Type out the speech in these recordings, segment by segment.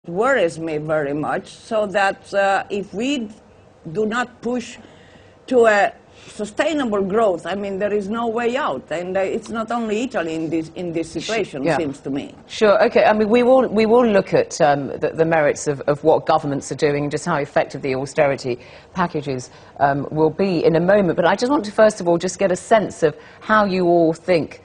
worries me very much, so that if we do not push to a sustainable growth, I mean, there is no way out, and it's not only Italy in this situation, seems to me. Sure. Okay. I mean, we will look at the merits of what governments are doing and just how effective the austerity packages will be in a moment. But I just want to first of all just get a sense of how you all think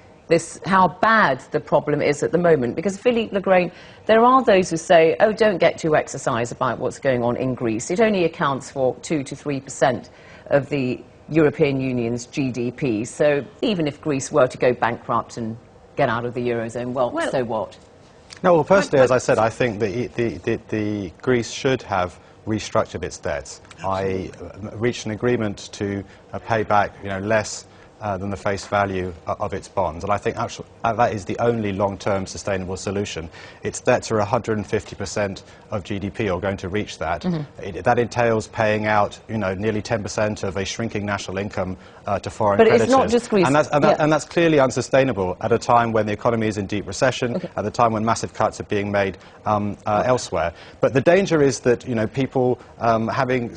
how bad the problem is at the moment. Because Philippe Legrain, there are those who say, oh, don't get too exercised about what's going on in Greece. It only accounts for 2 to 3% of the European Union's GDP. So even if Greece were to go bankrupt and get out of the Eurozone, well, so what? No, well, personally, as I said, I think the Greece should have restructured its debts. I reached an agreement to pay back, less than the face value of its bonds. And I think actually that is the only long-term sustainable solution. Its debts are 150% of GDP, or going to reach that. Mm-hmm. That entails paying out, nearly 10% of a shrinking national income to foreign creditors. But it's not just Greece. And that's clearly unsustainable at a time when the economy is in deep recession, at the time when massive cuts are being made elsewhere. But the danger is that, people having,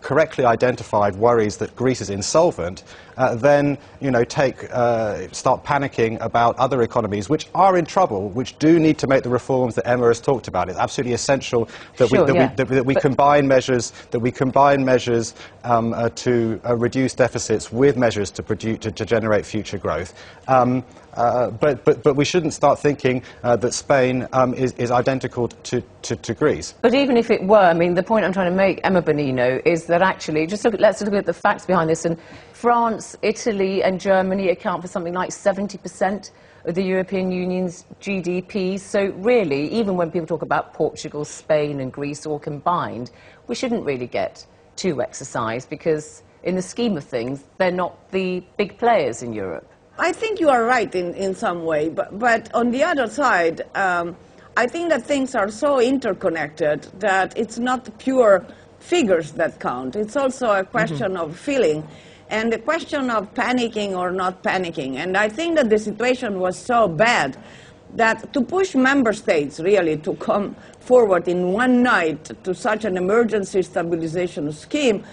correctly identified worries that Greece is insolvent, then start panicking about other economies which are in trouble, which do need to make the reforms that Emma has talked about. It's absolutely essential that we combine measures to reduce deficits with measures to generate future growth. But we shouldn't start thinking that Spain is identical to Greece. But even if it were, I mean, the point I'm trying to make, Emma Bonino, is that actually, let's look at the facts behind this. And France, Italy and Germany account for something like 70% of the European Union's GDP. So really, even when people talk about Portugal, Spain and Greece all combined, we shouldn't really get too exercised, because in the scheme of things, they're not the big players in Europe. I think you are right in some way, but on the other side, I think that things are so interconnected that it's not pure figures that count. It's also a question of feeling and a question of panicking or not panicking. And I think that the situation was so bad that to push member states really to come forward in one night to such an emergency stabilization scheme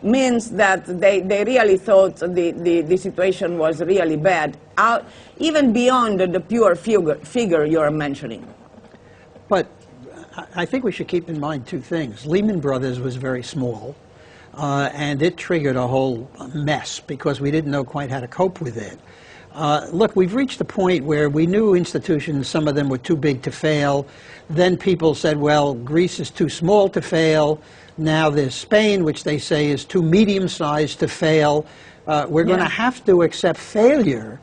means that they really thought the situation was really bad, even beyond the pure figure you're mentioning. But I think we should keep in mind two things. Lehman Brothers was very small, and it triggered a whole mess because we didn't know quite how to cope with it. Look, we've reached a point where we knew institutions, some of them were too big to fail. Then people said, well, Greece is too small to fail. Now there's Spain, which they say is too medium-sized to fail. We're going to have to accept failure,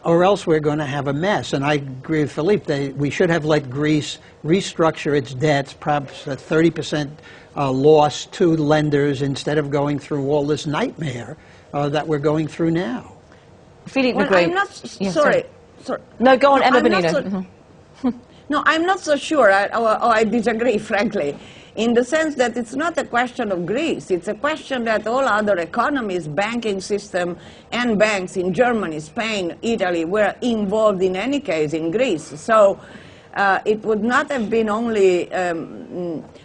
or else we're going to have a mess. And I agree with Philippe, we should have let Greece restructure its debts, perhaps a 30% loss to lenders, instead of going through all this nightmare that we're going through now. Philippe Legrain. I'm not sorry. No, go on, Emma Bonino. No, I'm not so sure. I disagree, frankly, in the sense that it's not a question of Greece. It's a question that all other economies, banking system and banks in Germany, Spain, Italy were involved in any case in Greece. So it would not have been only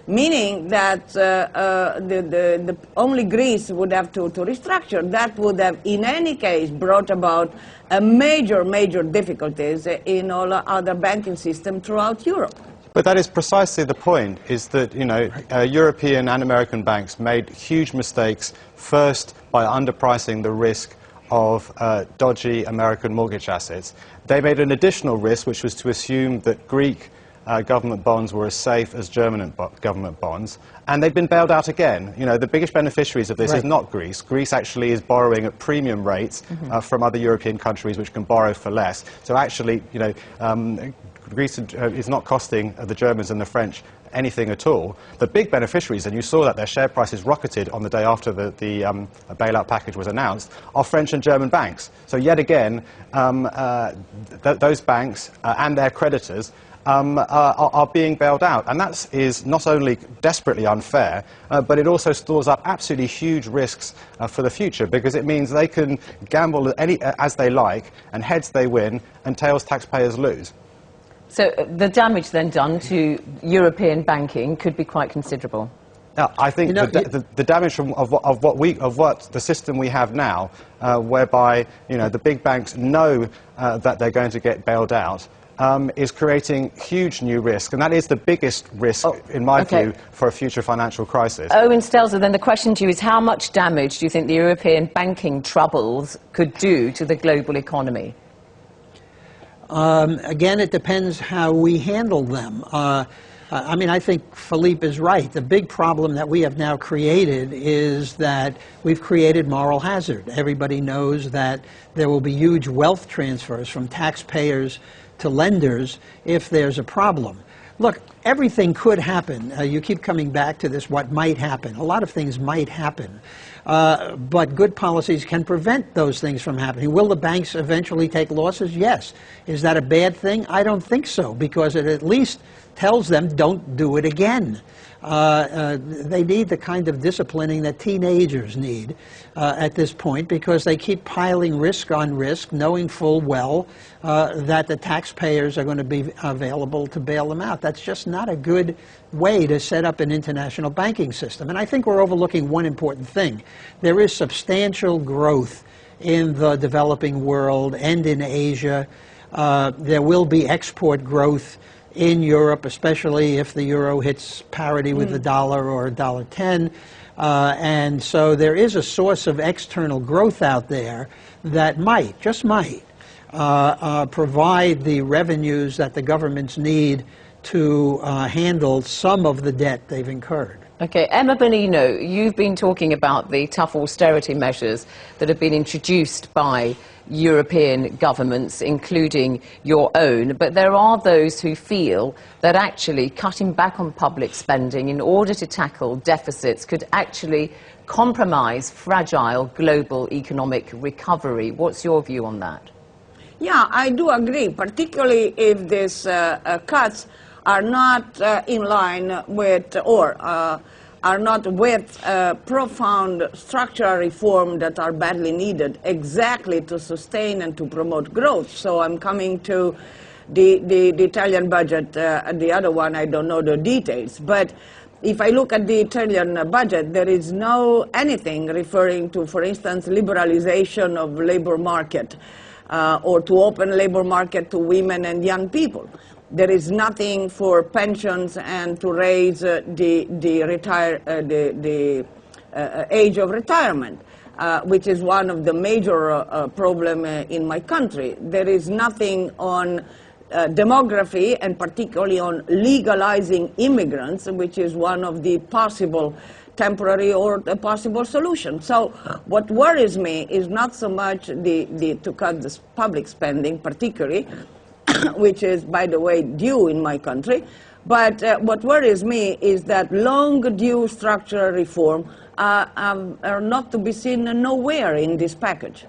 meaning that the only Greece would have to restructure. That would have in any case brought about major difficulties in all other banking systems throughout Europe. But that is precisely the point, is that, European and American banks made huge mistakes, first by underpricing the risk of dodgy American mortgage assets. They made an additional risk, which was to assume that Greek government bonds were as safe as German government bonds, and they've been bailed out again. The biggest beneficiaries of this is not Greece. Greece actually is borrowing at premium rates from other European countries which can borrow for less. So actually, Greece is not costing the Germans and the French anything at all. The big beneficiaries, and you saw that their share prices rocketed on the day after the bailout package was announced, are French and German banks. So yet again, those banks and their creditors are being bailed out. And that is not only desperately unfair, but it also stores up absolutely huge risks for the future, because it means they can gamble as they like, and heads they win, and tails taxpayers lose. So the damage then done to European banking could be quite considerable. Now, I think the damage of what the system we have now, whereby the big banks know that they're going to get bailed out, is creating huge new risk, and that is the biggest risk, in my view, for a future financial crisis. Owen Stelzer, then the question to you is, how much damage do you think the European banking troubles could do to the global economy? Again, it depends how we handle them. I mean, I think Philippe is right. The big problem that we have now created is that we've created moral hazard. Everybody knows that there will be huge wealth transfers from taxpayers to lenders if there's a problem. Look, everything could happen. You keep coming back to this, what might happen. A lot of things might happen. But good policies can prevent those things from happening. Will the banks eventually take losses? Yes. Is that a bad thing? I don't think so, because it at least tells them don't do it again. They need the kind of disciplining that teenagers need at this point, because they keep piling risk on risk, knowing full well that the taxpayers are going to be available to bail them out. That's just not a good way to set up an international banking system. And I think we're overlooking one important thing. There is substantial growth in the developing world and in Asia. There will be export growth in Europe, especially if the euro hits parity with the dollar or $1.10. And so there is a source of external growth out there that might, just might, provide the revenues that the governments need to handle some of the debt they've incurred. Okay, Emma Bonino, you've been talking about the tough austerity measures that have been introduced by European governments, including your own, but there are those who feel that actually cutting back on public spending in order to tackle deficits could actually compromise fragile global economic recovery. What's your view on that? Yeah, I do agree, particularly if these cuts are not in line with, or are not with profound structural reform that are badly needed exactly to sustain and to promote growth. So I'm coming to the Italian budget, and the other one, I don't know the details. But if I look at the Italian budget, there is no anything referring to, for instance, liberalization of labor market, or to open labor market to women and young people. There is nothing for pensions and to raise the age of retirement, which is one of the major problems in my country. There is nothing on demography, and particularly on legalizing immigrants, which is one of the possible temporary or a possible solution. So what worries me is not so much to cut the public spending, particularly, which is, by the way, due in my country. But what worries me is that long-due structural reform are not to be seen nowhere in this package.